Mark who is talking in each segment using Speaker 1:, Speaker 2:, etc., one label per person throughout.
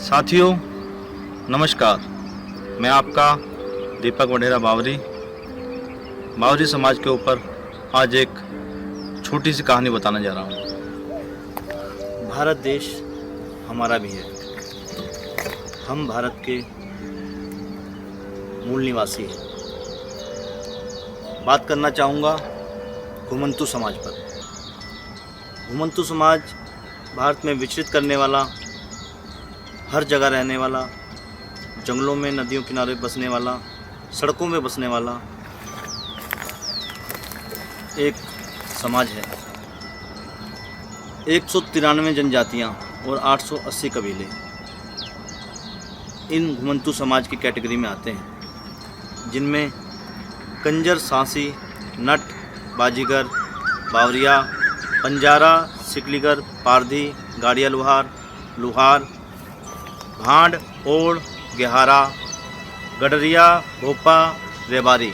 Speaker 1: साथियों नमस्कार। मैं आपका दीपक वडेरा बावरी समाज के ऊपर आज एक छोटी सी कहानी बताने जा रहा हूँ। भारत देश हमारा भी है, हम भारत के मूल निवासी हैं। बात करना चाहूँगा घुमंतू समाज पर। घुमंतू समाज भारत में विचरित करने वाला, हर जगह रहने वाला, जंगलों में नदियों किनारे बसने वाला, सड़कों में बसने वाला एक समाज है। 193 जनजातियाँ और 880 कबीले इन घुमंतू समाज की कैटेगरी में आते हैं, जिनमें कंजर, सांसी, नट, बाजीगर, बावरिया, बंजारा, सिकलीगर, पारधी, गाड़िया लुहार, भांड, ओड़, गेहारा, गडरिया, भोपा, रेबारी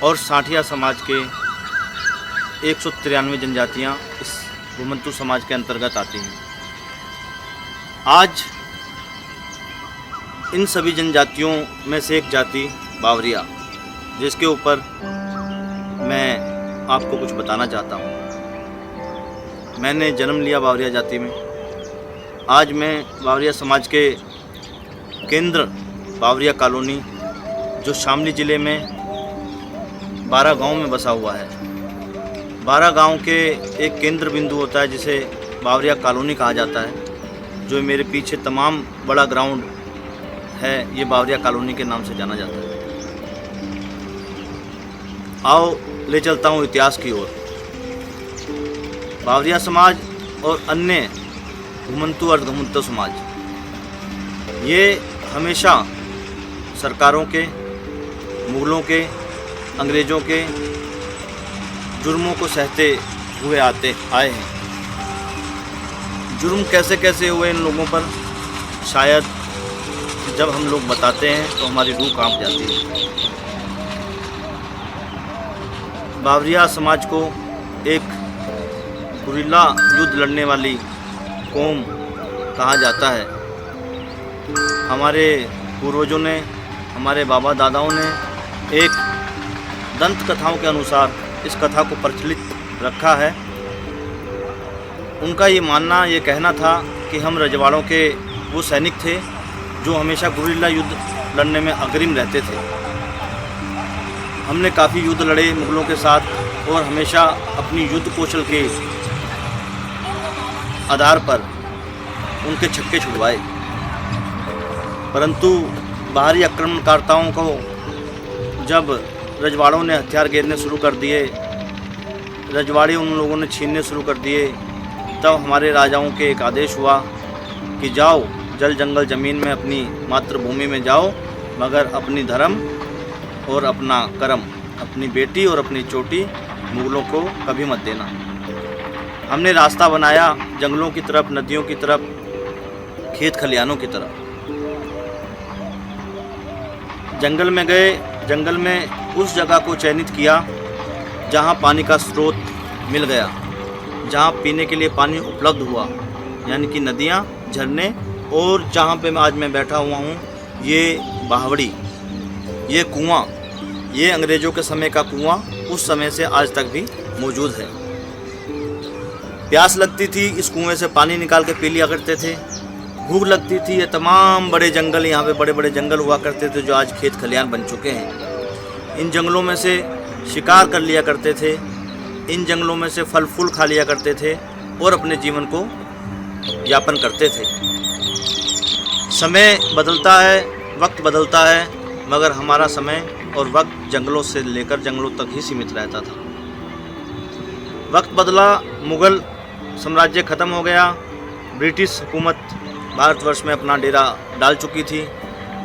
Speaker 1: और साठिया समाज के 193 जनजातियाँ इस घुमंतू समाज के अंतर्गत आती हैं। आज इन सभी जनजातियों में से एक जाति बावरिया, जिसके ऊपर मैं आपको कुछ बताना चाहता हूँ। मैंने जन्म लिया बावरिया जाति में। आज मैं बावरिया समाज के केंद्र बावरिया कॉलोनी, जो शामली ज़िले में 12 गांव में बसा हुआ है, 12 गांव के एक केंद्र बिंदु होता है जिसे बावरिया कॉलोनी कहा जाता है। जो मेरे पीछे तमाम बड़ा ग्राउंड है, ये बावरिया कॉलोनी के नाम से जाना जाता है। आओ ले चलता हूँ इतिहास की ओर। बावरिया समाज और अन्य घुमंतू और घुमंतू समाज, ये हमेशा सरकारों के, मुगलों के, अंग्रेज़ों के जुर्मों को सहते हुए आए हैं। जुर्म कैसे कैसे हुए इन लोगों पर, शायद जब हम लोग बताते हैं तो हमारी रूह कांप जाती है। बावरिया समाज को एक गुरिल्ला युद्ध लड़ने वाली कौम कहा जाता है। हमारे पूर्वजों ने, हमारे बाबा दादाओं ने एक दंत कथाओं के अनुसार इस कथा को प्रचलित रखा है। उनका ये मानना, ये कहना था कि हम रजवाड़ों के वो सैनिक थे जो हमेशा गुरिल्ला युद्ध लड़ने में अग्रिम रहते थे। हमने काफ़ी युद्ध लड़े मुगलों के साथ और हमेशा अपनी युद्ध कौशल के आधार पर उनके छक्के छुड़वाए, परंतु बाहरी आक्रमणकर्ताओं को जब रजवाड़ों ने हथियार गिरने शुरू कर दिए, रजवाड़े उन लोगों ने छीनने शुरू कर दिए, तब हमारे राजाओं के एक आदेश हुआ कि जाओ जल जंगल ज़मीन में अपनी मातृभूमि में जाओ, मगर अपनी धर्म और अपना कर्म, अपनी बेटी और अपनी चोटी मुगलों को कभी मत देना। हमने रास्ता बनाया जंगलों की तरफ, नदियों की तरफ, खेत खलिहानों की तरफ। जंगल में गए, जंगल में उस जगह को चयनित किया जहाँ पानी का स्रोत मिल गया, जहाँ पीने के लिए पानी उपलब्ध हुआ, यानी कि नदियाँ, झरने, और जहाँ पे आज मैं बैठा हुआ हूँ, ये बावड़ी, ये कुआँ, ये अंग्रेज़ों के समय का कुआँ उस समय से आज तक भी मौजूद है। प्यास लगती थी, इस कुएं से पानी निकाल के पी लिया करते थे। भूख लगती थी, ये तमाम बड़े जंगल, यहाँ पे बड़े बड़े जंगल हुआ करते थे जो आज खेत खलिहान बन चुके हैं। इन जंगलों में से शिकार कर लिया करते थे, इन जंगलों में से फल फूल खा लिया करते थे और अपने जीवन को यापन करते थे। समय बदलता है, वक्त बदलता है, मगर हमारा समय और वक्त जंगलों से लेकर जंगलों तक ही सीमित रहता था। वक्त बदला, मुग़ल साम्राज्य ख़त्म हो गया, ब्रिटिश हुकूमत भारतवर्ष में अपना डेरा डाल चुकी थी।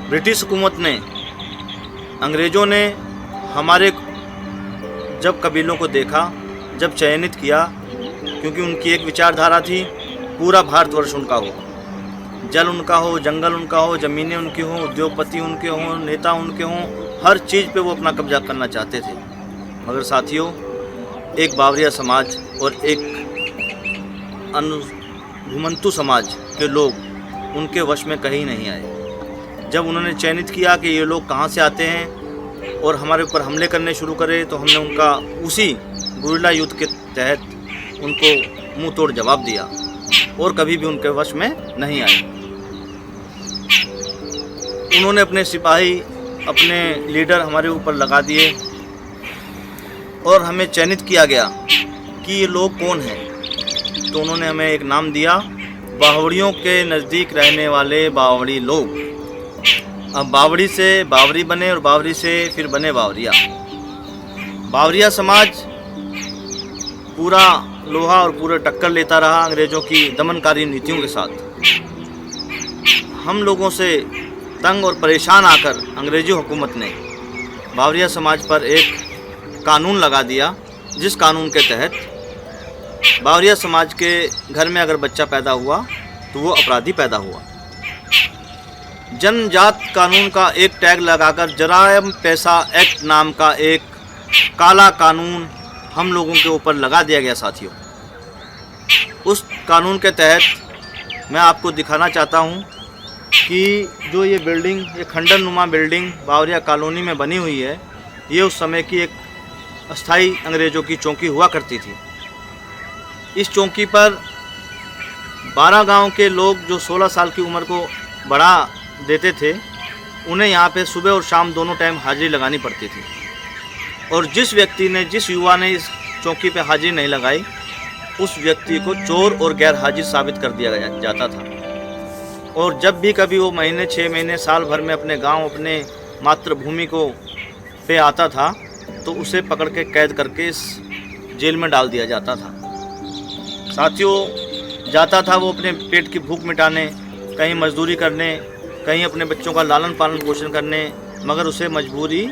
Speaker 1: ब्रिटिश हुकूमत ने, अंग्रेज़ों ने हमारे जब कबीलों को देखा, जब चयनित किया, क्योंकि उनकी एक विचारधारा थी पूरा भारतवर्ष उनका हो, जल उनका हो, जंगल उनका हो, ज़मीनें उनकी हों, उद्योगपति उनके हों, नेता उनके हों, हर चीज़ पे वो अपना कब्जा करना चाहते थे। मगर साथियों, एक बावरिया समाज और एक घुमंतू समाज के लोग उनके वश में कहीं नहीं आए। जब उन्होंने चयनित किया कि ये लोग कहाँ से आते हैं और हमारे ऊपर हमले करने शुरू करे, तो हमने उनका उसी गुरिल्ला युद्ध के तहत उनको मुंह तोड़ जवाब दिया और कभी भी उनके वश में नहीं आए। उन्होंने अपने सिपाही, अपने लीडर हमारे ऊपर लगा दिए और हमें चयनित किया गया कि ये लोग कौन हैं। तो उन्होंने हमें एक नाम दिया, बावड़ियों के नज़दीक रहने वाले बावड़ी लोग। अब बावड़ी से बावरी बने और बावरी से फिर बने बावरिया। बावरिया समाज पूरा लोहा और पूरा टक्कर लेता रहा अंग्रेज़ों की दमनकारी नीतियों के साथ। हम लोगों से तंग और परेशान आकर अंग्रेज़ी हुकूमत ने बावरिया समाज पर एक कानून लगा दिया, जिस कानून के तहत बावरिया समाज के घर में अगर बच्चा पैदा हुआ तो वो अपराधी पैदा हुआ। जनजात कानून का एक टैग लगाकर जरायम पैसा एक्ट नाम का एक काला कानून हम लोगों के ऊपर लगा दिया गया साथियों। उस कानून के तहत मैं आपको दिखाना चाहता हूँ कि जो ये बिल्डिंग, ये खंडर नुमा बिल्डिंग बावरिया कॉलोनी में बनी हुई है, ये उस समय की एक अस्थाई अंग्रेज़ों की चौकी हुआ करती थी। इस चौकी पर 12 गांव के लोग जो 16 साल की उम्र को बढ़ा देते थे, उन्हें यहाँ पे सुबह और शाम दोनों टाइम हाजिरी लगानी पड़ती थी। और जिस व्यक्ति ने, जिस युवा ने इस चौकी पे हाजिरी नहीं लगाई, उस व्यक्ति को चोर और गैर हाजिर साबित कर दिया जाता था। और जब भी कभी वो महीने, 6 महीने, साल भर में अपने गांव, अपने मातृभूमि को पे आता था, तो उसे पकड़ के कैद करके इस जेल में डाल दिया जाता था। साथियों, जाता था वो अपने पेट की भूख मिटाने, कहीं मजदूरी करने, कहीं अपने बच्चों का लालन पालन पोषण करने, मगर उसे मजबूरी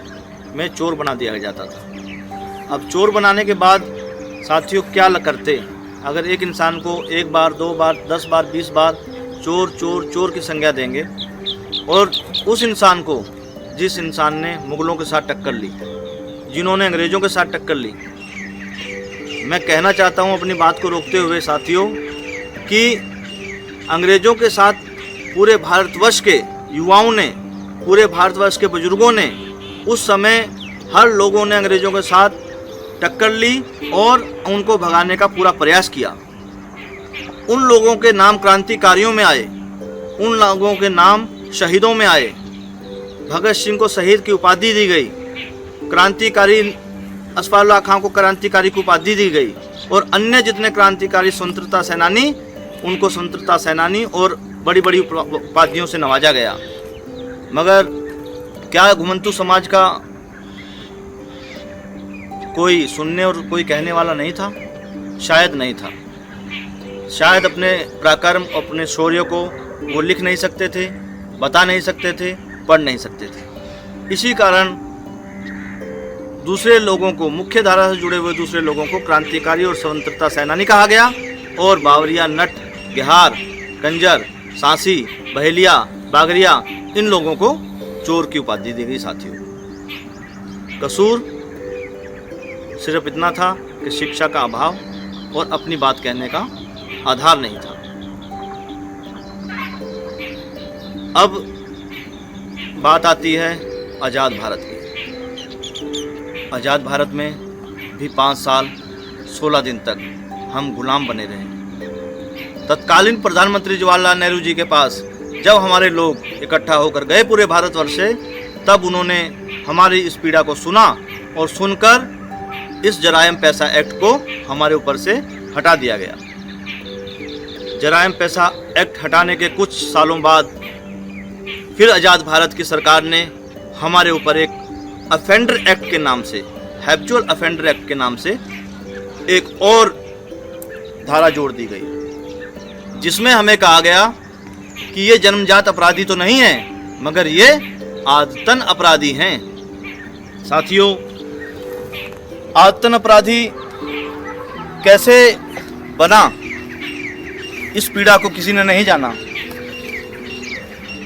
Speaker 1: में चोर बना दिया जाता था। अब चोर बनाने के बाद साथियों क्या करते, अगर एक इंसान को 1 बार, 2 बार, 10 बार, 20 बार चोर चोर चोर की संज्ञा देंगे, और उस इंसान को, जिस इंसान ने मुग़लों के साथ टक्कर ली, जिन्होंने अंग्रेज़ों के साथ टक्कर ली, मैं कहना चाहता हूं अपनी बात को रोकते हुए साथियों कि अंग्रेज़ों के साथ पूरे भारतवर्ष के युवाओं ने, पूरे भारतवर्ष के बुजुर्गों ने, उस समय हर लोगों ने अंग्रेज़ों के साथ टक्कर ली और उनको भगाने का पूरा प्रयास किया। उन लोगों के नाम क्रांतिकारियों में आए, उन लोगों के नाम शहीदों में आए। भगत सिंह को शहीद की उपाधि दी गई, क्रांतिकारी अशफाकुल्लाह खां को क्रांतिकारी की उपाधि दी गई, और अन्य जितने क्रांतिकारी स्वतंत्रता सेनानी, उनको स्वतंत्रता सेनानी और बड़ी बड़ी उपाधियों से नवाजा गया। मगर क्या घुमंतू समाज का कोई सुनने और कोई कहने वाला नहीं था? शायद नहीं था। शायद अपने पराक्रम, अपने शौर्य को वो लिख नहीं सकते थे, बता नहीं सकते थे, पढ़ नहीं सकते थे। इसी कारण दूसरे लोगों को, मुख्य धारा से जुड़े हुए दूसरे लोगों को क्रांतिकारी और स्वतंत्रता सेनानी कहा गया, और बावरिया, नट, बिहार, कंजर, सांसी, बहेलिया, बागरिया, इन लोगों को चोर की उपाधि दी गई। साथियों, कसूर सिर्फ इतना था कि शिक्षा का अभाव और अपनी बात कहने का आधार नहीं था। अब बात आती है आज़ाद भारत की। आज़ाद भारत में भी 5 साल 16 दिन तक हम गुलाम बने रहे। तत्कालीन प्रधानमंत्री जवाहरलाल नेहरू जी के पास जब हमारे लोग इकट्ठा होकर गए पूरे भारतवर्ष से, तब उन्होंने हमारी इस पीड़ा को सुना और सुनकर इस जरायम पैसा एक्ट को हमारे ऊपर से हटा दिया गया। जरायम पैसा एक्ट हटाने के कुछ सालों बाद फिर आज़ाद भारत की सरकार ने हमारे ऊपर एक अफेंडर एक्ट के नाम से, हैबिचुअल अफेंडर एक्ट के नाम से एक और धारा जोड़ दी गई, जिसमें हमें कहा गया कि ये जन्मजात अपराधी तो नहीं है, मगर ये आदतन अपराधी हैं। साथियों, आदतन अपराधी कैसे बना, इस पीड़ा को किसी ने नहीं जाना।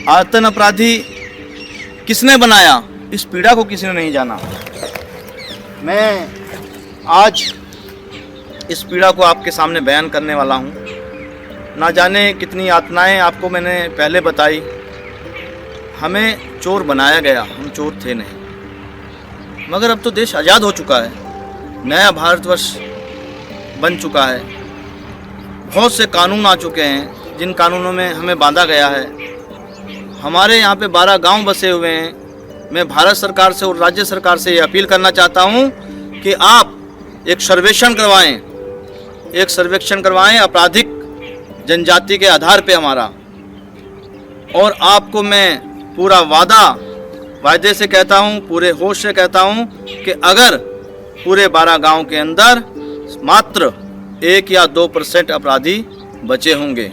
Speaker 1: आदतन अपराधी किसने बनाया, इस पीड़ा को किसी ने नहीं जाना। मैं आज इस पीड़ा को आपके सामने बयान करने वाला हूँ। ना जाने कितनी यातनाएं आपको मैंने पहले बताई। हमें चोर बनाया गया, हम चोर थे नहीं। मगर अब तो देश आज़ाद हो चुका है, नया भारतवर्ष बन चुका है। बहुत से कानून आ चुके हैं जिन कानूनों में हमें बांधा गया है। हमारे यहाँ पे 12 गांव बसे हुए हैं। मैं भारत सरकार से और राज्य सरकार से ये अपील करना चाहता हूँ कि आप एक सर्वेक्षण करवाएं आपराधिक जनजाति के आधार पे हमारा। और आपको मैं पूरा वायदे से कहता हूँ, पूरे होश से कहता हूँ कि अगर पूरे 12 गांव के अंदर मात्र 1 या 2% अपराधी बचे होंगे,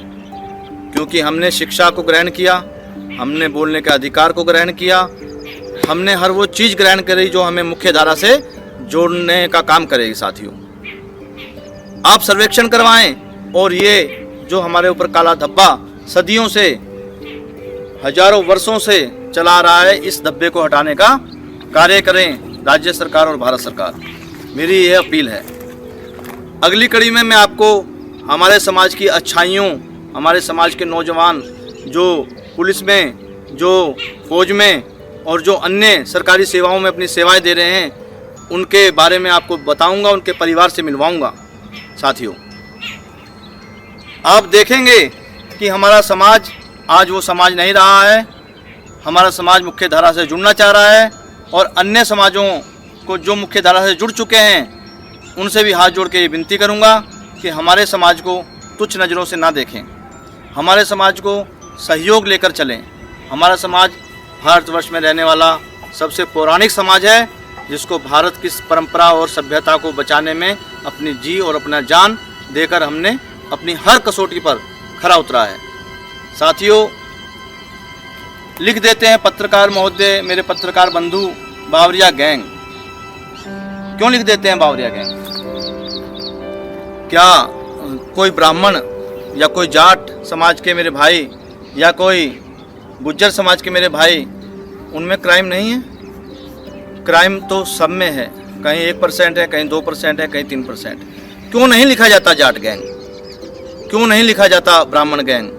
Speaker 1: क्योंकि हमने शिक्षा को ग्रहण किया, हमने बोलने के अधिकार को ग्रहण किया, हमने हर वो चीज़ ग्रहण करी जो हमें मुख्य धारा से जोड़ने का काम करेगी। साथियों, आप सर्वेक्षण करवाएं और ये जो हमारे ऊपर काला धब्बा सदियों से, हजारों वर्षों से चला रहा है, इस धब्बे को हटाने का कार्य करें राज्य सरकार और भारत सरकार। मेरी ये अपील है। अगली कड़ी में मैं आपको हमारे समाज की अच्छाइयों, हमारे समाज के नौजवान जो पुलिस में, जो फौज में और जो अन्य सरकारी सेवाओं में अपनी सेवाएं दे रहे हैं, उनके बारे में आपको बताऊंगा, उनके परिवार से मिलवाऊंगा। साथियों, आप देखेंगे कि हमारा समाज आज वो समाज नहीं रहा है। हमारा समाज मुख्य धारा से जुड़ना चाह रहा है और अन्य समाजों को जो मुख्य धारा से जुड़ चुके हैं उनसे भी हाथ जोड़ के ये विनती करूंगा कि हमारे समाज को तुच्छ नज़रों से ना देखें, हमारे समाज को सहयोग लेकर चलें। हमारा समाज भारतवर्ष में रहने वाला सबसे पौराणिक समाज है, जिसको भारत की परंपरा और सभ्यता को बचाने में अपनी जी और अपना जान देकर हमने अपनी हर कसौटी पर खरा उतरा है। साथियों, लिख देते हैं पत्रकार महोदय, मेरे पत्रकार बंधु, बावरिया गैंग। क्यों लिख देते हैं बावरिया गैंग? क्या कोई ब्राह्मण या कोई जाट समाज के मेरे भाई या कोई गुज्जर समाज के मेरे भाई, उनमें क्राइम नहीं है? क्राइम तो सब में है, कहीं 1% है, कहीं 2% है, कहीं 3%। क्यों नहीं लिखा जाता जाट गैंग? क्यों नहीं लिखा जाता ब्राह्मण गैंग?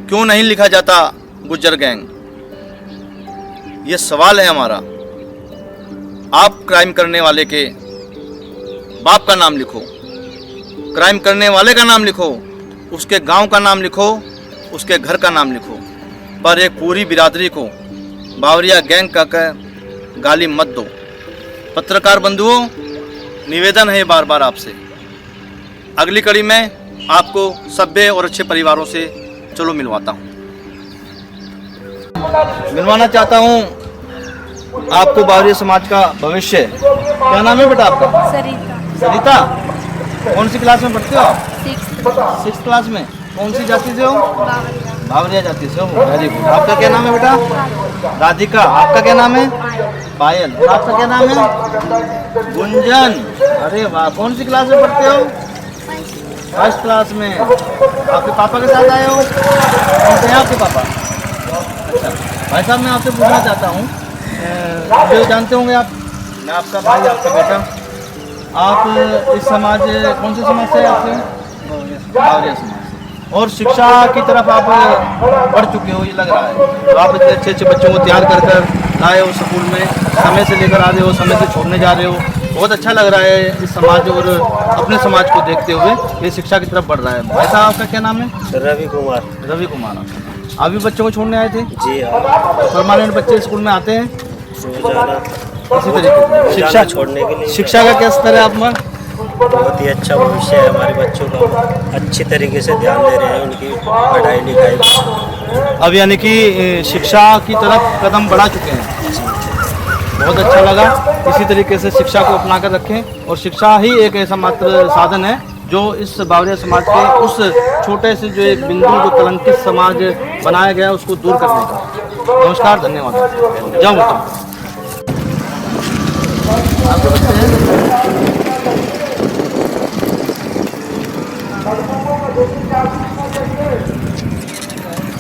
Speaker 1: क्यों नहीं लिखा जाता गुज्जर गैंग? ये सवाल है हमारा। आप क्राइम करने वाले के बाप का नाम लिखो, क्राइम करने वाले का नाम लिखो, उसके गांव का नाम लिखो, उसके घर का नाम लिखो, पर एक पूरी बिरादरी को बावरिया गैंग का गाली मत दो। पत्रकार बंधुओं, निवेदन है बार बार आपसे। अगली कड़ी में आपको सभ्य और अच्छे परिवारों से चलो मिलवाता हूँ, मिलवाना चाहता हूँ आपको बावरिया समाज का भविष्य। क्या नाम है बेटा आपका?
Speaker 2: सरिता।
Speaker 1: सरिता, कौन सी क्लास में पढ़ते हो आप? 6th क्लास में। कौन सी जाति से हो? बावरिया जाति से हो। Very good. आपका क्या नाम है बेटा? राधिका। आपका क्या नाम है? पायल। और आपका क्या नाम है? गुंजन। अरे वाह, कौन सी क्लास में पढ़ते हो? 1st क्लास में। आपके पापा के साथ आए हो? कौन से हैं आपके पापा? अच्छा भाई साहब, मैं आपसे पूछना चाहता हूँ, जो जानते होंगे आप, मैं आपका भाई, आपका बेटा, आप इस समाज, कौन से समाज से आपसे? बावरिया समाज से। और शिक्षा की तरफ आप बढ़ चुके हो, ये लग रहा है। तो आप इतने अच्छे अच्छे बच्चों को तैयार कर लाए हो स्कूल में, समय से लेकर आ रहे हो, समय से छोड़ने जा रहे हो। बहुत अच्छा लग रहा है इस समाज और अपने समाज को देखते हुए ये शिक्षा की तरफ बढ़ रहा है। भाई साहब, आपका क्या नाम है?
Speaker 3: रवि कुमार।
Speaker 1: रवि कुमार। अभी बच्चों को छोड़ने आए थे?
Speaker 3: जी हाँ।
Speaker 1: परमानेंट बच्चे स्कूल में आते हैं
Speaker 3: रोजाना
Speaker 1: इसी तरीके? शिक्षा
Speaker 3: छोड़ने के लिए
Speaker 1: शिक्षा का क्या स्तर है आप में?
Speaker 3: बहुत ही अच्छा भविष्य है हमारे बच्चों का। अच्छी तरीके से ध्यान दे रहे हैं उनकी पढ़ाई लिखाई पर।
Speaker 1: अब यानी कि शिक्षा की तरफ कदम बढ़ा चुके हैं। बहुत अच्छा लगा। इसी तरीके से शिक्षा को अपना कर रखें, और शिक्षा ही एक ऐसा मात्र साधन है जो इस बावरिया समाज के उस छोटे से जो एक बिंदु, जो कलंकित समाज बनाया गया है, उसको दूर करने का। नमस्कार, धन्यवाद। जय माता। आपके बच्चे हैं?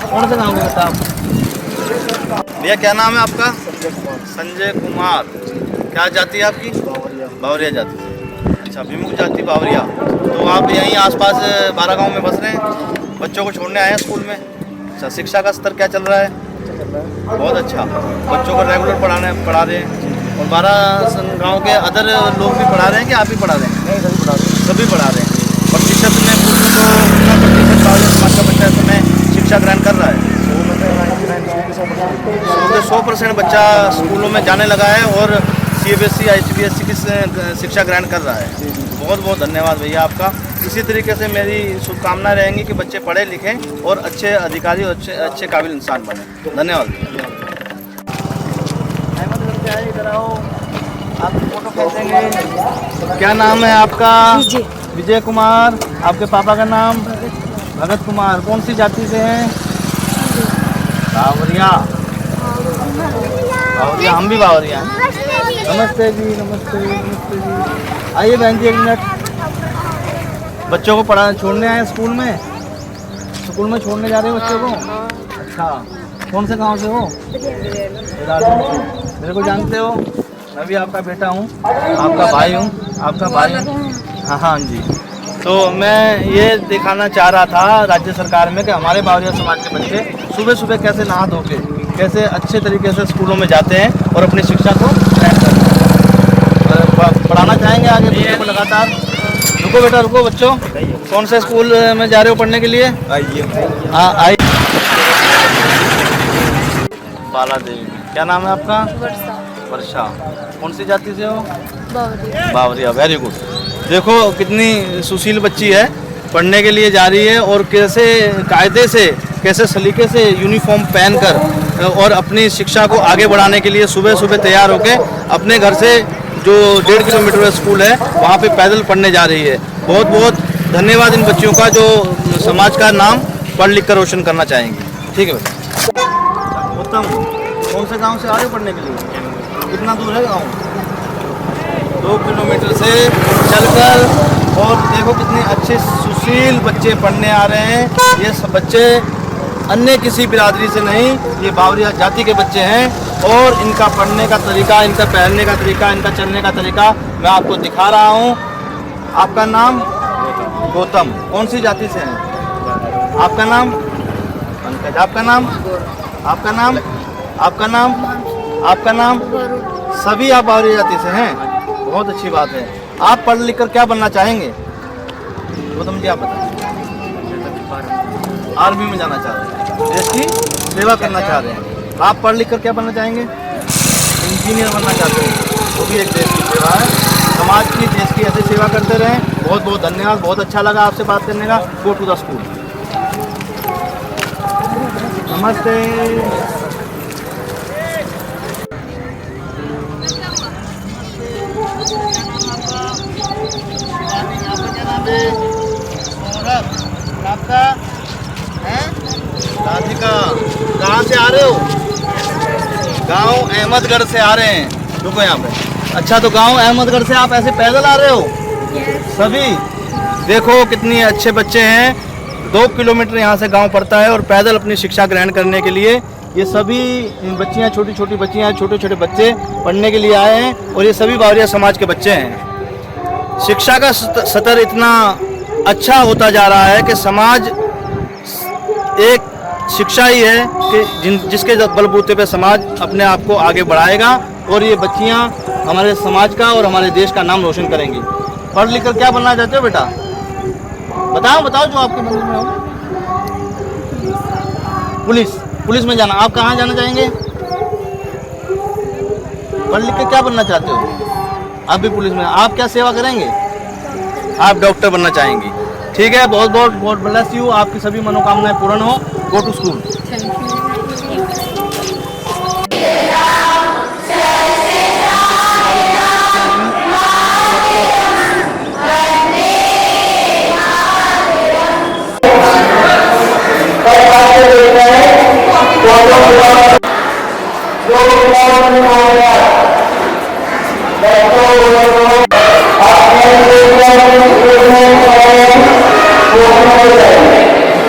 Speaker 1: कौन सा नाम है बेटा आप? भैया क्या नाम है आपका? संजय कुमार। क्या जाति है आपकी? बावरिया जाति। अच्छा, विमुख जाति बावरिया। तो आप यहीं आसपास 12 गांव में बस रहे हैं? बच्चों को छोड़ने आए हैं स्कूल में। अच्छा, शिक्षा का स्तर क्या चल रहा है? बहुत अच्छा। बच्चों को रेगुलर पढ़ा रहे हैं। और 12 गांव के अदर लोग भी पढ़ा रहे हैं कि आप ही पढ़ा रहे हैं? सभी पढ़ा रहे हैं। प्रतिशत में पूर्व में तो कितना प्रतिशत बावरिया समाज का बच्चा इस समय शिक्षा ग्रहण कर रहा है? 100% बच्चा स्कूलों में जाने लगा है और CBSE HBSE की शिक्षा ग्रहण कर रहा है। बहुत बहुत धन्यवाद भैया आपका। इसी तरीके से मेरी शुभकामनाएं रहेंगी कि बच्चे पढ़े लिखें और अच्छे अधिकारी और अच्छे काबिल इंसान बने। धन्यवाद। इधर आओ, आपकी फोटो खींचेंगे। क्या नाम है आपका? विजय कुमार। आपके पापा का नाम? भगत कुमार। कौन सी जाति से हैं? बावरिया। बावरिया, हम भी बावरिया हैं। नमस्ते जी, नमस्ते नमस्ते जी। आइए बहन जी, 1 मिनट। बच्चों को छोड़ने आए स्कूल में? स्कूल में छोड़ने जा रहे हो बच्चों को? अच्छा, कौन से गांव से हो? मेरे को जानते हो? मैं भी आपका बेटा हूँ, आपका भाई हूँ, आपका भाई हूँ। हाँ हाँ जी। तो मैं ये दिखाना चाह रहा था राज्य सरकार में कि हमारे बावरिया समाज के बच्चे सुबह सुबह कैसे नहा धो के कैसे अच्छे तरीके से स्कूलों में जाते हैं और अपनी शिक्षा को ग्रहण करते हैं। पढ़ाना चाहेंगे आगे बच्चों को लगातार? रुको बेटा, रुको बच्चों। कौन से स्कूल में जा रहे हो पढ़ने के लिए? हाँ, आइए। बाला देवी। क्या नाम है आपका? वर्षा। कौन सी जाति से हो? बावरिया। Very good. देखो कितनी सुशील बच्ची है, पढ़ने के लिए जा रही है और कैसे कायदे से, कैसे सलीके से यूनिफॉर्म पहनकर और अपनी शिक्षा को आगे बढ़ाने के लिए सुबह सुबह तैयार होकर अपने घर से जो 1.5 किलोमीटर स्कूल है वहाँ पे पैदल पढ़ने जा रही है। बहुत बहुत धन्यवाद इन बच्चियों का जो समाज का नाम पढ़ लिख कर रोशन करना चाहेंगे। ठीक है बेटा। उत्तम, कौन से गांव से आ रहे हो पढ़ने के लिए? कितना दूर है गांव? 2 किलोमीटर से चलकर। और देखो कितने अच्छे सुशील बच्चे पढ़ने आ रहे हैं। ये सब बच्चे अन्य किसी बिरादरी से नहीं, ये बावरिया जाति के बच्चे हैं। और इनका पढ़ने का तरीका, इनका पहनने का तरीका, इनका चलने का तरीका मैं आपको दिखा रहा हूँ। आपका नाम? गौतम। कौन सी जाति से हैं? आपका नाम? पंकज। आपका नाम? आपका नाम? आपका नाम? आपका नाम? सभी आप बावरिया जाति से हैं? बहुत अच्छी बात है। आप पढ़ लिख कर क्या बनना चाहेंगे? गौतम जी आप बताएं। आर्मी में जाना चाह रहे हैं, देश की सेवा करना चाह रहे हैं। आप पढ़ लिख कर क्या बनना चाहेंगे? इंजीनियर बनना चाहते हैं, वो भी एक देश की सेवा है। समाज की, देश की ऐसे सेवा करते रहें। बहुत बहुत धन्यवाद। बहुत अच्छा लगा आपसे बात करने का। Go to the school. नमस्ते। आपका है? राधिका। कहाँ से आ रहे हो? गांव अहमदगढ़ से आ रहे हैं। रुको यहाँ पे। अच्छा, तो गांव अहमदगढ़ से आप ऐसे पैदल आ रहे हो? सभी देखो कितनी अच्छे बच्चे हैं। 2 किलोमीटर यहाँ से गांव पड़ता है और पैदल अपनी शिक्षा ग्रहण करने के लिए ये सभी बच्चियाँ, छोटी छोटी बच्चियाँ, छोटे छोटे बच्चे पढ़ने के लिए आए हैं। और ये सभी बावरिया समाज के बच्चे हैं। शिक्षा का स्तर इतना अच्छा होता जा रहा है कि समाज एक शिक्षा ही है कि जिसके बलबूते पे समाज अपने आप को आगे बढ़ाएगा। और ये बच्चियां हमारे समाज का और हमारे देश का नाम रोशन करेंगी। पढ़ लिख कर क्या बनना चाहते हो बेटा? बताओ बताओ जो आपके मन में हो। पुलिस। पुलिस में जाना। आप कहाँ जाना चाहेंगे? पढ़ लिख कर क्या बनना चाहते हो? आप भी पुलिस में। आप क्या सेवा करेंगे? आप डॉक्टर बनना चाहेंगी। ठीक है, बहुत बहुत बहुत ब्लेस यू। आपकी सभी मनोकामनाएं पूर्ण हो। Go to school.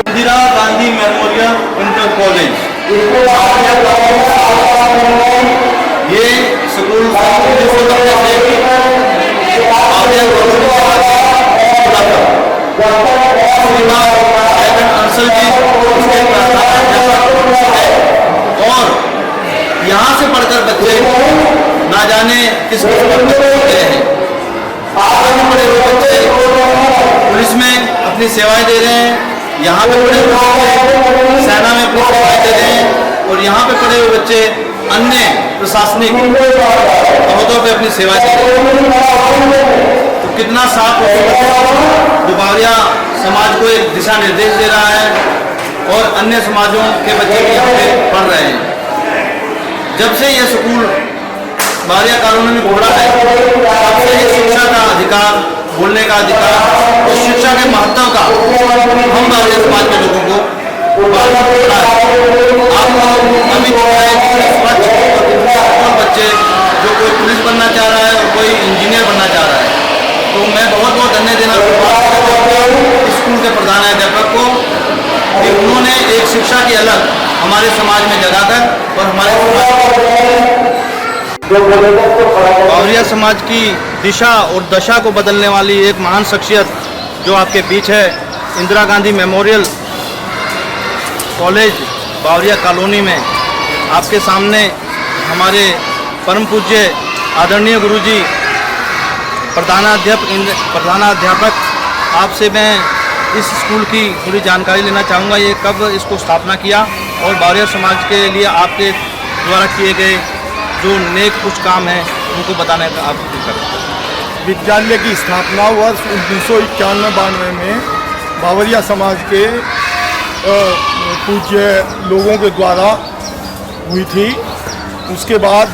Speaker 1: Indira Gandhi memorial inter college, ये स्कूल अंशल बच्चे ना जाने किस किस्मत में गए हैं। पढ़े हुए बच्चे पुलिस में अपनी सेवाएं दे रहे हैं, यहाँ पे पढ़े हुए बच्चे सेना में अपनी सेवाएं दे रहे हैं, और यहाँ पे पढ़े हुए बच्चे अन्य प्रशासनिक पदों पे अपनी सेवाएं दे रहे हैं। तो कितना साफ जो बावरिया समाज को एक दिशा निर्देश दे रहा है, और अन्य समाजों के बच्चे भी यहाँ पे पढ़ रहे हैं। जब से ये स्कूल बावरिया कॉलोनी में खोला है, तब से ये शिक्षा का अधिकार, बोलने का अधिकार और शिक्षा के महत्व का हम बावरिया समाज के लोगों को बच्चे जो कोई पुलिस बनना चाह रहा है और कोई इंजीनियर बनना चाह रहा है, तो मैं बहुत बहुत धन्यवाद देना चाहता हूँ स्कूल के प्रधानाध्यापक को कि उन्होंने एक शिक्षा की अलग हमारे समाज में जगाकर और हमारे बावरिया समाज की दिशा और दशा को बदलने वाली एक महान शख्सियत जो आपके बीच है, Indira Gandhi memorial college Bawaria colony में आपके सामने हमारे परम पूज्य आदरणीय गुरुजी प्रधानाध्यापक आपसे मैं इस स्कूल की पूरी जानकारी लेना चाहूँगा। ये कब इसको स्थापना किया और बावरिया समाज के लिए आपके द्वारा किए गए जो नेक कुछ काम हैं उनको बताने का आप करें।
Speaker 2: विद्यालय की स्थापना वर्ष 1991-92 में बावरिया समाज के पूज्य लोगों के द्वारा हुई थी। उसके बाद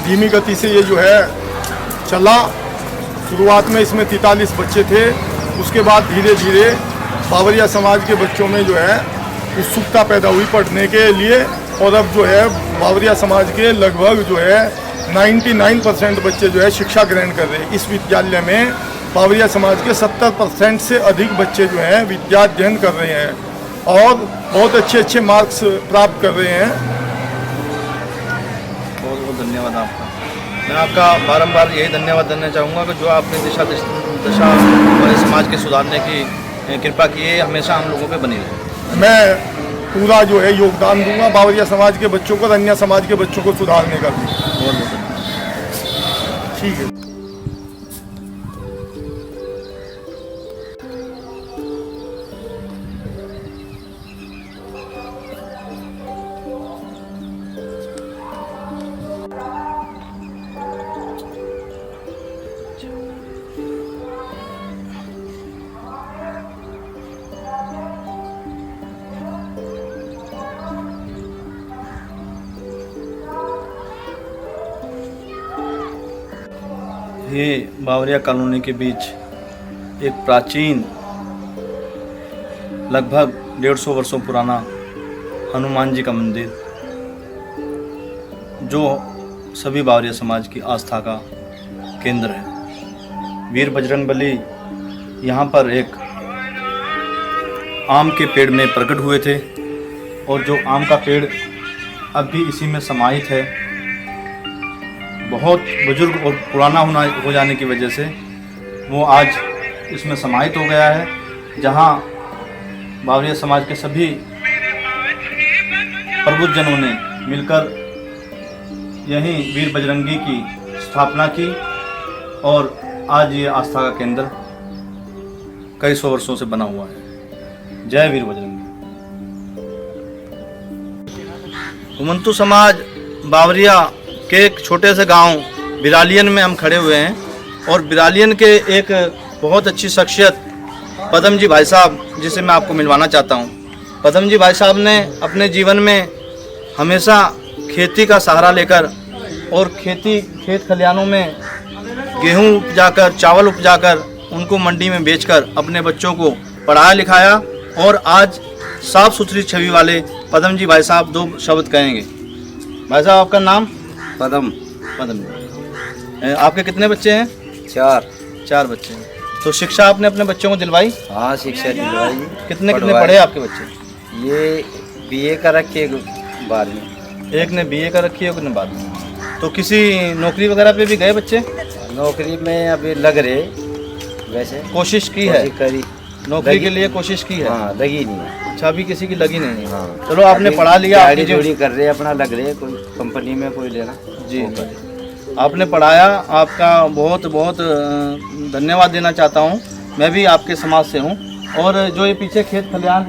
Speaker 2: धीमी गति से ये जो है चला। शुरुआत में इसमें 43 बच्चे थे, उसके बाद धीरे धीरे बावरिया समाज के बच्चों में जो है उत्सुकता पैदा हुई पढ़ने के लिए, और अब जो है बावरिया समाज के लगभग जो है 99% बच्चे जो है शिक्षा ग्रहण कर रहे हैं। इस विद्यालय में बावरिया समाज के 70% से अधिक बच्चे जो हैं विद्या अध्ययन कर रहे हैं और बहुत अच्छे अच्छे मार्क्स प्राप्त कर रहे हैं।
Speaker 1: बहुत बहुत धन्यवाद आपका। मैं आपका बारंबार यही धन्यवाद देना चाहूँगा कि जो आपने दशा हमारे समाज के सुधारने की कृपा की है, हमेशा हम लोगों पे बनी रहे।
Speaker 2: मैं पूरा जो है योगदान दूंगा बावरिया समाज के बच्चों को और अन्य समाज के बच्चों को सुधारने का भी।
Speaker 1: बहुत बहुत धन्यवाद।
Speaker 2: ठीक है।
Speaker 1: ये बावरिया कॉलोनी के बीच एक प्राचीन लगभग 150 वर्षों पुराना हनुमान जी का मंदिर, जो सभी बावरिया समाज की आस्था का केंद्र है। वीर बजरंगबली यहाँ पर एक आम के पेड़ में प्रकट हुए थे, और जो आम का पेड़ अब भी इसी में समाहित है। बहुत बुजुर्ग और पुराना हो जाने की वजह से वो आज इसमें समाहित हो गया है, जहाँ बावरिया समाज के सभी प्रबुद्धजनों ने मिलकर यहीं वीर बजरंगी की स्थापना की, और आज ये आस्था का केंद्र कई सौ वर्षों से बना हुआ है। जय वीर बजरंगी। घुमंतु समाज बावरिया के एक छोटे से गांव बिरालियन में हम खड़े हुए हैं, और बिरालियन के एक बहुत अच्छी शख्सियत पदम जी भाई साहब, जिसे मैं आपको मिलवाना चाहता हूं। पदम जी भाई साहब ने अपने जीवन में हमेशा खेती का सहारा लेकर और खेत खलिहानों में गेहूं उपजाकर, चावल उपजाकर उनको मंडी में बेचकर अपने बच्चों को पढ़ाया लिखाया, और आज साफ सुथरी छवि वाले पदम जी भाई साहब दो शब्द कहेंगे। भाई साहब, आपका नाम?
Speaker 3: पदम।
Speaker 1: आपके कितने बच्चे हैं? 4 बच्चे हैं। तो शिक्षा आपने अपने बच्चों को दिलवाई?
Speaker 3: हाँ, शिक्षा दिलवाई।
Speaker 1: कितने पढ़े आपके बच्चे?
Speaker 3: ये बीए का रखी है, 12वीं।
Speaker 1: एक ने बीए का रखी है, एक ने 12वीं। तो किसी नौकरी वगैरह पे भी गए बच्चे?
Speaker 3: नौकरी में अभी लग रहे, वैसे
Speaker 1: कोशिश की है,
Speaker 3: करी।
Speaker 1: नौकरी के लिए कोशिश की है?
Speaker 4: हाँ, लगी नहीं है।
Speaker 1: अच्छा, अभी किसी की लगी नहीं है।
Speaker 4: हाँ।
Speaker 1: चलो, आपने पढ़ा लिया, आपकी
Speaker 4: गाड़ी
Speaker 1: जो
Speaker 4: जोड़ी कर रहे हैं, अपना लग रहे हैं, कोई कंपनी में कोई लेना
Speaker 1: जी
Speaker 4: वो
Speaker 1: जी।
Speaker 4: करे।
Speaker 1: आपने पढ़ाया, आपका बहुत बहुत धन्यवाद देना चाहता हूँ। मैं भी आपके समाज से हूँ। और जो ये पीछे खेत खलिहान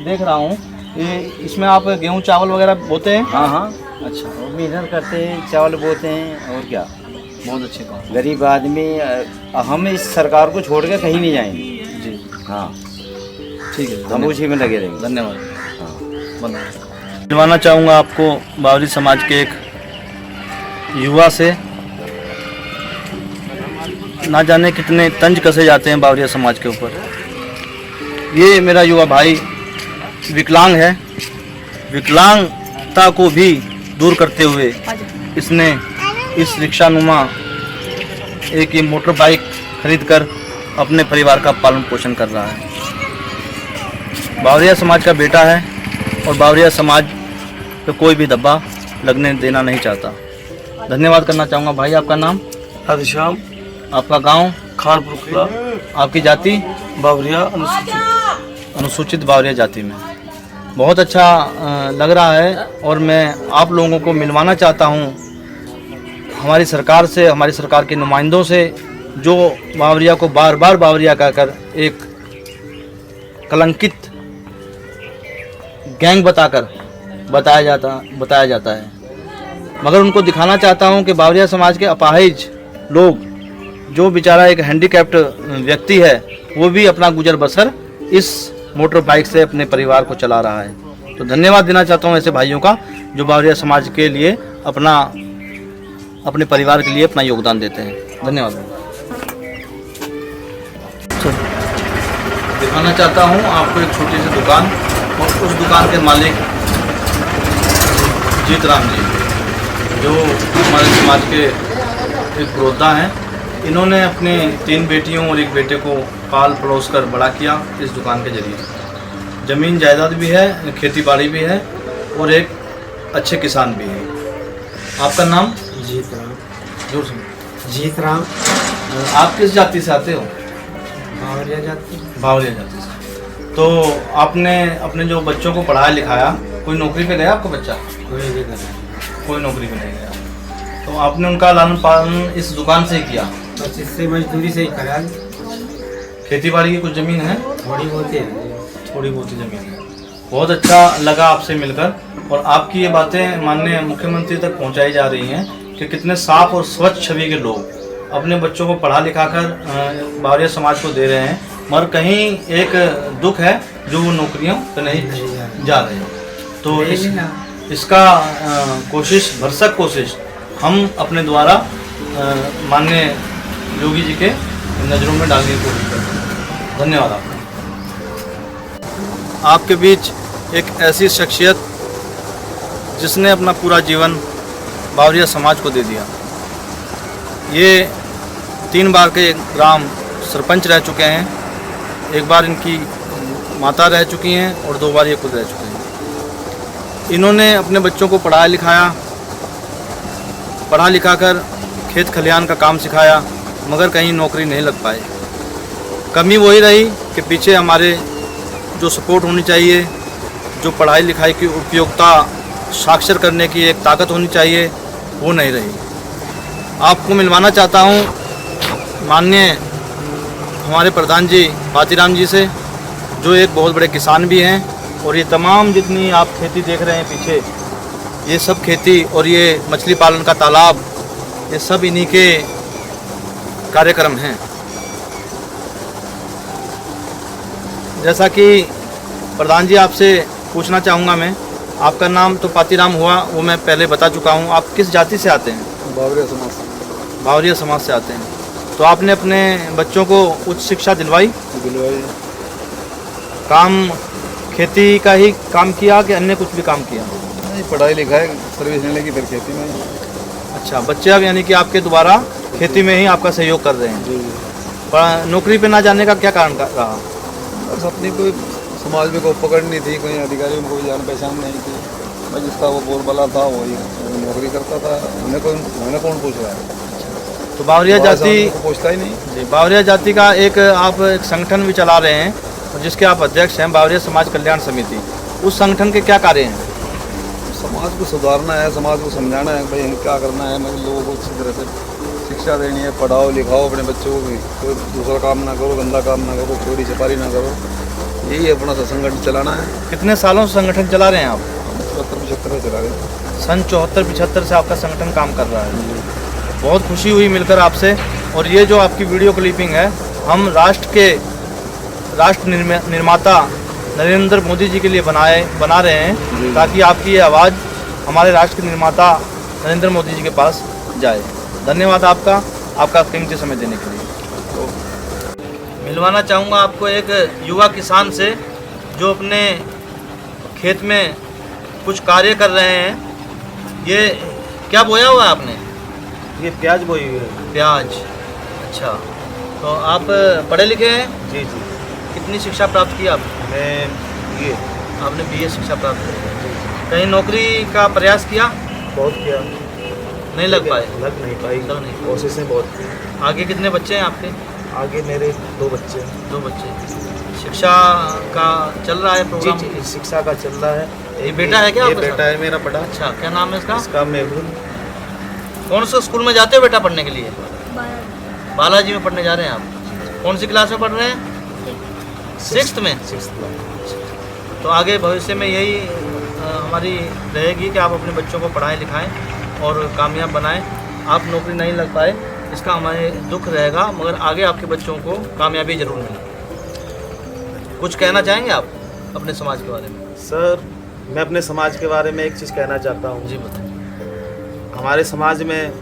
Speaker 1: देख रहा हूँ, ये इसमें आप गेहूँ चावल वगैरह बोते हैं?
Speaker 4: हाँ हाँ,
Speaker 1: अच्छा,
Speaker 4: वो मेहनत करते हैं, चावल बोते हैं, और क्या।
Speaker 1: बहुत अच्छे काम।
Speaker 4: गरीब आदमी, हम इस सरकार को छोड़ के कहीं नहीं जाएंगे
Speaker 1: जी,
Speaker 4: हाँ,
Speaker 1: ठीक है,
Speaker 4: हम उसी में लगे रहेंगे।
Speaker 1: धन्यवाद।
Speaker 4: हाँ।
Speaker 1: मिलवाना चाहूँगा आपको बावरी समाज के एक युवा से। ना जाने कितने तंज कसे जाते हैं बावरिया समाज के ऊपर। ये मेरा युवा भाई विकलांग है। विकलांगता को भी दूर करते हुए इसने इस रिक्शानुमा एक ये मोटर बाइक खरीदकर अपने परिवार का पालन पोषण कर रहा है। बावरिया समाज का बेटा है और बावरिया समाज पे कोई भी दबा लगने देना नहीं चाहता। धन्यवाद करना चाहूँगा भाई। आपका नाम?
Speaker 5: हरश्याम,
Speaker 1: आपका गांव?
Speaker 5: खानपुर किला,
Speaker 1: आपकी जाति?
Speaker 5: बावरिया,
Speaker 1: अनुसूचित बावरिया जाति में। बहुत अच्छा लग रहा है और मैं आप लोगों को मिलवाना चाहता हूँ हमारी सरकार से, हमारी सरकार के नुमाइंदों से, जो बावरिया को बार बार बावरिया कहकर एक कलंकित गैंग बताकर बताया जाता है। मगर उनको दिखाना चाहता हूं कि बावरिया समाज के अपाहिज लोग, जो बेचारा एक हैंडीकैप्ड व्यक्ति है, वो भी अपना गुजर बसर इस मोटर बाइक से अपने परिवार को चला रहा है। तो धन्यवाद देना चाहता हूं ऐसे भाइयों का जो बावरिया समाज के लिए अपने परिवार के लिए अपना योगदान देते हैं। धन्यवाद। दिखाना चाहता हूं आपको एक छोटी सी दुकान, और उस दुकान के मालिक जीतराम जी, जो हमारे समाज के एक पुरोधा हैं। इन्होंने अपने 3 बेटियों और 1 बेटे को पाल पलोस कर बड़ा किया इस दुकान के जरिए। ज़मीन जायदाद भी है, खेती बाड़ी भी है और एक अच्छे किसान भी हैं। आपका नाम?
Speaker 6: जीतराम।
Speaker 1: जोर से।
Speaker 6: जीतराम।
Speaker 1: आप किस जाति से आते हो?
Speaker 6: बावरिया जाति।
Speaker 1: बावरिया जाति से। तो आपने अपने जो बच्चों को पढ़ाया लिखाया, कोई नौकरी पे गया आपका बच्चा? कोई नौकरी पे नहीं गया। तो आपने उनका लालन पालन इस दुकान से ही किया?
Speaker 6: बस इससे मजदूरी से ही करा।
Speaker 1: खेती बाड़ी की कुछ ज़मीन है?
Speaker 6: थोड़ी बहुत है।
Speaker 1: थोड़ी बहुत ही ज़मीन है। बहुत अच्छा लगा आपसे मिलकर, और आपकी ये बातें माननीय मुख्यमंत्री तक पहुंचाई जा रही हैं कि कितने साफ और स्वच्छ छवि के लोग अपने बच्चों को पढ़ा लिखा कर बावरिया समाज को दे रहे हैं। मगर कहीं एक दुख है जो वो नौकरियों पर नहीं जा रहे हैं। तो इसका कोशिश, भरसक कोशिश हम अपने द्वारा माननीय योगी जी के नज़रों में डालने की कोशिश करते हैं। धन्यवाद आपका। आपके बीच एक ऐसी शख्सियत जिसने अपना पूरा जीवन बावरिया समाज को दे दिया। ये 3 बार के ग्राम सरपंच रह चुके हैं। एक बार इनकी माता रह चुकी हैं और 2 बार ये खुद रह चुके हैं। इन्होंने अपने बच्चों को पढ़ा लिखा कर खेत खलिहान का काम सिखाया, मगर कहीं नौकरी नहीं लग पाए। कमी वही रही कि पीछे हमारे जो सपोर्ट होनी चाहिए, जो पढ़ाई लिखाई की उपयोगिता साक्षर करने की एक ताकत होनी चाहिए, वो नहीं रही। आपको मिलवाना चाहता हूँ माननीय हमारे प्रधान जी पातीराम जी से, जो एक बहुत बड़े किसान भी हैं। और ये तमाम जितनी आप खेती देख रहे हैं पीछे, ये सब खेती और ये मछली पालन का तालाब, ये सब इन्हीं के कार्यक्रम हैं। जैसा कि प्रधान जी आपसे पूछना चाहूँगा मैं, आपका नाम तो पातीराम हुआ, वो मैं पहले बता चुका हूँ। आप किस जाति से आते हैं?
Speaker 2: बावरिया समाज से।
Speaker 1: बावरिया समाज से आते हैं। तो आपने अपने बच्चों को उच्च शिक्षा दिलवाई? काम खेती का ही काम किया कि अन्य कुछ भी काम किया?
Speaker 2: नहीं, पढ़ाई लिखाई सर्विस लेने की, फिर खेती में।
Speaker 1: अच्छा, बच्चे अब यानी कि आपके द्वारा खेती में ही आपका सहयोग कर रहे हैं।
Speaker 2: जी।
Speaker 1: पर नौकरी पे ना जाने का क्या कारण रहा?
Speaker 2: बस अपनी कोई समाज में कोई पकड़ नहीं थी, कोई अधिकारी में कोई जान पहचान नहीं थी। मैं जिसका वो बोलबाला था वही नौकरी करता था। उन्हें कौन पूछ रहा है?
Speaker 1: तो बावरिया जाति
Speaker 2: पूछता ही नहीं।
Speaker 1: जी, बावरिया जाति का एक आप एक संगठन भी चला रहे हैं, और जिसके आप अध्यक्ष हैं, बावरिया समाज कल्याण समिति, उस संगठन के क्या कार्य हैं?
Speaker 7: समाज को सुधारना है, समाज को समझाना है भाई इनको क्या करना है, मतलब लोगों को अच्छी तरह से शिक्षा देनी है, पढ़ाओ लिखाओ अपने बच्चों को भी, कोई दूसरा काम ना करो, गंदा काम ना करो, चोरी चपारी ना करो, यही अपना संगठन चलाना है।
Speaker 1: कितने सालों से संगठन चला रहे हैं आप?
Speaker 7: 74-75 चला रहे।
Speaker 1: सन 74-75 से आपका संगठन काम कर रहा है। बहुत खुशी हुई मिलकर आपसे। और ये जो आपकी वीडियो क्लिपिंग है, हम राष्ट्र निर्माता नरेंद्र मोदी जी के लिए बना रहे हैं, ताकि आपकी ये आवाज़ हमारे राष्ट्र के निर्माता नरेंद्र मोदी जी के पास जाए। धन्यवाद आपका कीमती समय देने के लिए। मिलवाना चाहूँगा आपको एक युवा किसान से, जो अपने खेत में कुछ कार्य कर रहे हैं। ये क्या बोया हुआ है आपने?
Speaker 3: ये प्याज बोई हुई है।
Speaker 1: प्याज, अच्छा। तो आप पढ़े लिखे हैं?
Speaker 3: जी जी।
Speaker 1: कितनी शिक्षा प्राप्त की आपने?
Speaker 3: मैं ये
Speaker 1: आपने BA शिक्षा प्राप्त की। कहीं नौकरी का प्रयास किया?
Speaker 3: बहुत किया,
Speaker 1: नहीं लग पाए?
Speaker 3: लग नहीं पाई,
Speaker 1: लग नहीं।
Speaker 3: कोशिशें बहुत की।
Speaker 1: आगे कितने बच्चे हैं आपके?
Speaker 3: आगे मेरे 2 बच्चे हैं।
Speaker 1: 2 बच्चे। शिक्षा का चल रहा है प्रोग्राम?
Speaker 3: जी, शिक्षा का चल रहा है।
Speaker 1: ये बेटा है क्या
Speaker 3: ये
Speaker 1: आपके
Speaker 3: बेटा
Speaker 1: साथ?
Speaker 3: है मेरा बड़ा।
Speaker 1: अच्छा, क्या नाम है इसका?
Speaker 3: इसका मेहुल।
Speaker 1: कौन से स्कूल में जाते हो बेटा पढ़ने के लिए? बालाजी में पढ़ने जा रहे हैं आप। कौन सी क्लास में पढ़ रहे हैं? 6th में।
Speaker 3: 6th।
Speaker 1: तो आगे भविष्य में यही हमारी रहेगी कि आप अपने बच्चों को पढ़ाएं लिखाएं और कामयाब बनाएं। आप नौकरी नहीं लग पाए, इसका हमें दुख रहेगा, मगर आगे आपके बच्चों को कामयाबी जरूर मिलेगी। कुछ कहना चाहेंगे आप अपने समाज के बारे में?
Speaker 3: सर, मैं अपने समाज के बारे में एक चीज़ कहना चाहता हूँ।
Speaker 1: जी बताएं।
Speaker 3: हमारे समाज में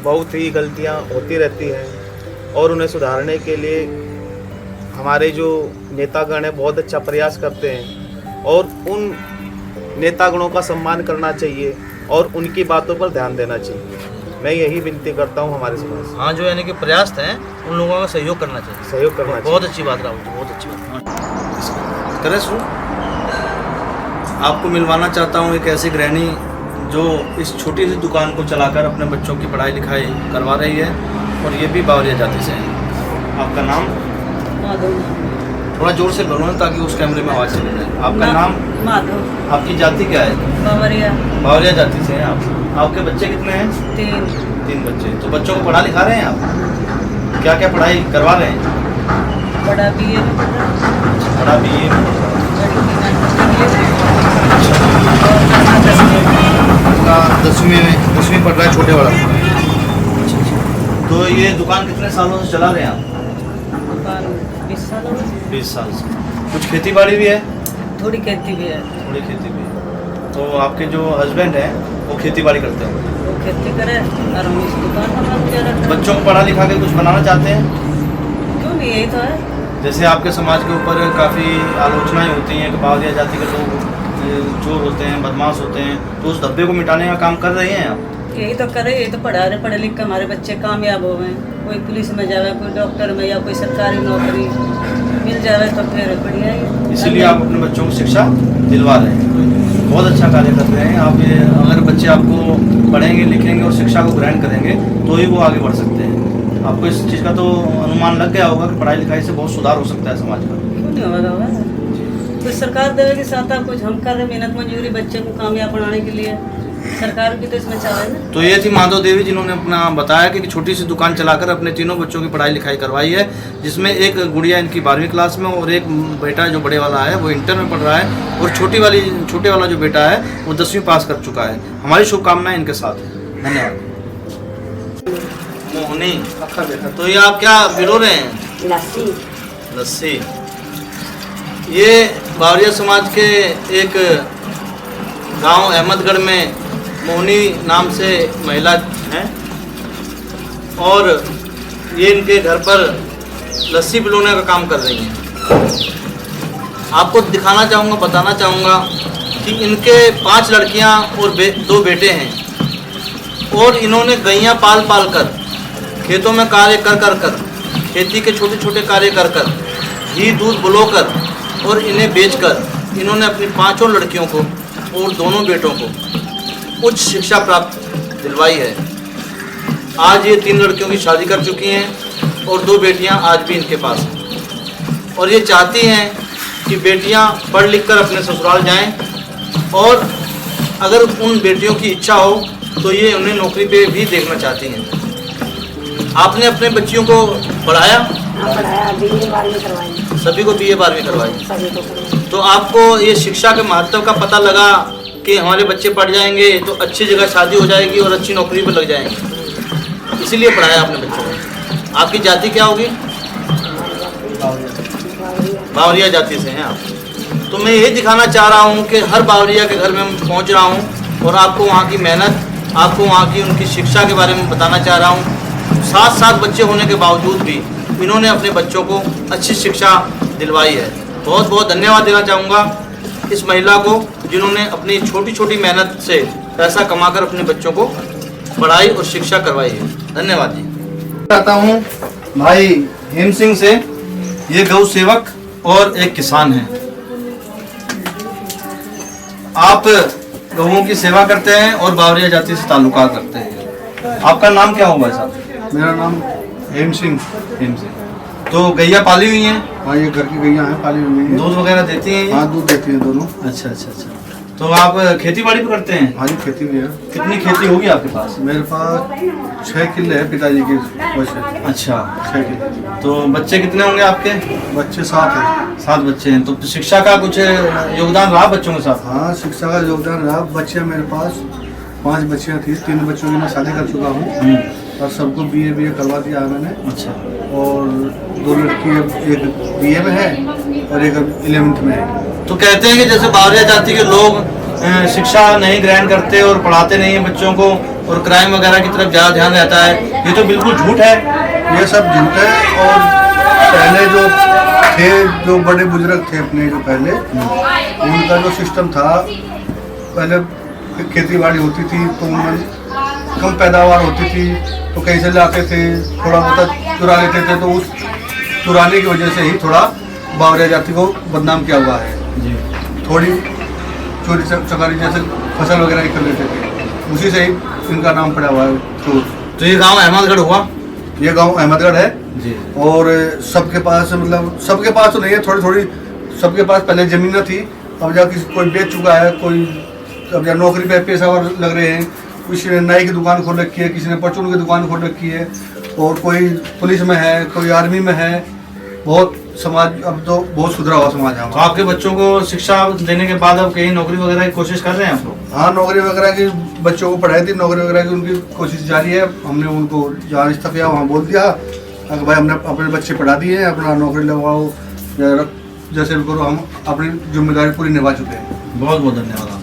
Speaker 3: बहुत ही गलतियाँ होती रहती हैं और उन्हें सुधारने के लिए हमारे जो नेतागण हैं बहुत अच्छा प्रयास करते हैं, और उन नेतागणों का सम्मान करना चाहिए और उनकी बातों पर ध्यान देना चाहिए। मैं यही विनती करता हूँ हमारे समाज से।
Speaker 1: हाँ, जो यानी कि प्रयास हैं उन लोगों का सहयोग करना चाहिए।
Speaker 3: सहयोग करना चाहिए।
Speaker 1: बहुत अच्छी बात राहुल जी, बहुत अच्छी बात। करें शुरू। आपको मिलवाना चाहता हूँ एक ऐसी गृहिणी जो इस छोटी सी दुकान को चलाकर अपने बच्चों की पढ़ाई लिखाई करवा रही है, और ये भी बावरिया जाति से है। आपका नाम? थोड़ा जोर से बोलो ना ताकि उस कैमरे में आवाज़ चले जाए। आपका नाम?
Speaker 8: माधव।
Speaker 1: आपकी जाति क्या है?
Speaker 8: बावरिया।
Speaker 1: बावरिया जाति से हैं आप। आपके बच्चे कितने हैं? 3 बच्चे। तो बच्चों को पढ़ा लिखा रहे हैं आप? क्या क्या पढ़ाई करवा रहे हैं?
Speaker 8: बड़ा BA में पढ़ रहा है।
Speaker 1: बड़ा BA में। उसका 10वीं पढ़ रहा है, छोटे वाला। तो ये दुकान कितने सालों से चला रहे हैं आप?
Speaker 8: 20 साल हो गए।
Speaker 1: 20 साल से। कुछ खेती बाड़ी भी है?
Speaker 8: थोड़ी खेती भी है।
Speaker 1: थोड़ी खेती भी है। तो आपके जो हस्बैंड हैं वो खेती बाड़ी करते हैं?
Speaker 8: वो खेती करे और हम इस दुकान का काम किया रहता है।
Speaker 1: बच्चों को पढ़ा लिखा के कुछ बनाना चाहते हैं?
Speaker 8: क्यों नहीं, यही तो है।
Speaker 1: जैसे आपके समाज के ऊपर काफ़ी आलोचनाएं होती हैं कि बावरिया जाति के लोग चोर होते हैं, बदमाश होते हैं, तो उस धब्बे को मिटाने का काम कर रहे हैं आप?
Speaker 8: यही तो करे, यही तो पढ़ा रहे, पढ़े लिख के हमारे बच्चे कामयाब हो गए। कोई पुलिस में जावे, कोई डॉक्टर में, या कोई सरकारी नौकरी मिल जावे तो फिर बढ़िया ही।
Speaker 1: इसीलिए आप अपने बच्चों को शिक्षा दिलवा रहे हैं। बहुत अच्छा कार्य कर रहे हैं आप। ये अगर बच्चे आपको पढ़ेंगे लिखेंगे और शिक्षा को ग्रहण करेंगे तो ही वो आगे बढ़ सकते हैं। आपको इस चीज़ का तो अनुमान लग गया होगा कि पढ़ाई लिखाई से बहुत सुधार हो सकता है समाज का।
Speaker 8: क्यों नहीं होगा? कुछ सरकार देवे के साथ आप कुछ हम कर रहे, मेहनत मजदूरी बच्चे को कामयाब बनाने के लिए सरकार भी तो इसमें चाहे ना।
Speaker 1: तो ये थी माधव देवी, जिन्होंने अपना बताया कि छोटी सी दुकान चलाकर अपने तीनों बच्चों की पढ़ाई लिखाई करवाई है, जिसमें एक गुड़िया इनकी 12वीं क्लास में और एक बेटा जो बड़े वाला है वो इंटर में पढ़ रहा है, और छोटे वाला जो बेटा है वो 10वीं पास कर चुका है। हमारी शुभकामनाएं इनके साथ है। धन्यवाद। मोहनी, तो ये आप क्या पिरो रहे हैं? लस्सी। ये बावरिया समाज के एक गांव अहमदगढ़ में मोहनी नाम से महिला हैं, और ये इनके घर पर लस्सी पिलाने का काम कर रही हैं। आपको दिखाना चाहूँगा, बताना चाहूँगा कि इनके 5 लड़कियां और 2 बेटे हैं, और इन्होंने गैयां पाल कर खेतों में कार्य कर खेती के छोटे छोटे कार्य कर घी दूध बुलोकर और इन्हें बेचकर इन्होंने अपनी 5 लड़कियों को और 2 बेटों को उच्च शिक्षा प्राप्त दिलवाई है। आज ये 3 लड़कियों की शादी कर चुकी हैं और 2 बेटियां आज भी इनके पास हैं, और ये चाहती हैं कि बेटियां पढ़ लिख कर अपने ससुराल जाएं, और अगर उन बेटियों की इच्छा हो तो ये उन्हें नौकरी पे भी देखना चाहती हैं। आपने अपने बच्चियों को पढ़ाया?
Speaker 9: पढ़ाया, BA 12वीं करवाई,
Speaker 1: सभी को BA 12वीं करवाई।
Speaker 9: सभी को करवाई।
Speaker 1: तो आपको ये शिक्षा के महत्व का पता लगा कि हमारे बच्चे पढ़ जाएंगे तो अच्छी जगह शादी हो जाएगी और अच्छी नौकरी पर लग जाएंगे, इसीलिए पढ़ाया आपने बच्चों को। आपकी जाति क्या होगी? बावरिया जाति से हैं आप। तो मैं यही दिखाना चाह रहा हूँ कि हर बावरिया के घर में मैं पहुँच रहा हूँ और आपको वहाँ की मेहनत, आपको वहाँ की उनकी शिक्षा के बारे में बताना चाह रहा हूँ। 7 बच्चे होने के बावजूद भी इन्होंने अपने बच्चों को अच्छी शिक्षा दिलवाई है। बहुत बहुत धन्यवाद देना चाहूँगा इस महिला को, जिन्होंने अपनी छोटी छोटी मेहनत से पैसा कमाकर अपने बच्चों को पढ़ाई और शिक्षा करवाई है। धन्यवाद जी। चाहता हूँ भाई हेम सिंह से, ये गौ सेवक और एक किसान हैं। आप गौओं की सेवा करते हैं और बावरिया जाति से ताल्लुकात रखते हैं। आपका नाम क्या होगा साहब?
Speaker 2: मेरा नाम हेम सिंह।
Speaker 1: हेम सिंह। तो गैया पाली हुई हैं?
Speaker 2: हाँ, ये घर की गैया हैं, पाली हुई हैं।
Speaker 1: दूध वगैरह देती हैं?
Speaker 2: हाँ, दूध देती हैं दोनों।
Speaker 1: अच्छा अच्छा अच्छा। तो आप खेती बाड़ी भी करते हैं?
Speaker 2: हाँ जी, खेती भी है।
Speaker 1: कितनी खेती होगी आपके पास?
Speaker 2: मेरे पास 6 किले है पिताजी की वैसे।
Speaker 1: अच्छा,
Speaker 2: 6 किले।
Speaker 1: तो बच्चे कितने होंगे आपके?
Speaker 2: बच्चे 7 हैं।
Speaker 1: 7 बच्चे हैं। तो शिक्षा का कुछ योगदान रहा बच्चों के साथ?
Speaker 2: हाँ, शिक्षा का योगदान रहा। बच्चे मेरे पास 5 बच्चियाँ थी, 3 बच्चों की मैं शादी कर चुका हूँ और सबको BA करवा दिया है मैंने।
Speaker 1: अच्छा।
Speaker 2: और 2 लड़की, एक BA में है और एक 11th में है।
Speaker 1: तो कहते हैं कि जैसे बावरिया जाति के लोग शिक्षा नहीं ग्रहण करते और पढ़ाते नहीं हैं बच्चों को, और क्राइम वगैरह की तरफ ज़्यादा ध्यान रहता है, ये तो बिल्कुल झूठ है।
Speaker 2: ये सब झूठ है। और पहले जो थे, जो बड़े बुजुर्ग थे अपने, जो पहले उनका जो सिस्टम था, पहले खेती बाड़ी होती थी तो उनमें कम पैदावार होती थी, तो कहीं से लाते थे, थोड़ा बहुत चुरा लेते थे, तो उस चुराने की वजह से ही थोड़ा बावरिया जाति को बदनाम किया हुआ है जी। थोड़ी चोरी चकारी जैसे फसल वगैरह ही कर लेते थे, उसी से ही इनका नाम पड़ा हुआ है।
Speaker 1: तो ये गांव अहमदगढ़ हुआ?
Speaker 2: ये गांव अहमदगढ़ है
Speaker 1: जी।
Speaker 2: और सबके पास, मतलब सबके पास तो नहीं है, थोड़ी थोड़ी सबके पास पहले ज़मीन थी, अब जा किसी कोई बेच चुका है, कोई अब या नौकरी पे पेशेवर लग रहे हैं, किसी ने नाई की दुकान खोल रखी है, किसी ने परचून की दुकान खोल रखी है, और कोई पुलिस में है, कोई आर्मी में है। बहुत समाज अब तो बहुत सुधरा हुआ समाज है।
Speaker 1: तो आपके बच्चों को शिक्षा देने के बाद अब कहीं नौकरी वगैरह की कोशिश कर रहे हैं आप लोग?
Speaker 2: हाँ, नौकरी वगैरह की बच्चों को पढ़ाई थी, नौकरी वगैरह की उनकी कोशिश जारी है। हमने उनको जहाँ रिश्ता किया वहाँ बोल दिया कि भाई हमने अपने बच्चे पढ़ा दिए हैं, अपना नौकरी लगवाओ, जैसे भी करो, हम अपनी जिम्मेदारी पूरी निभा चुके हैं।
Speaker 1: बहुत बहुत धन्यवाद।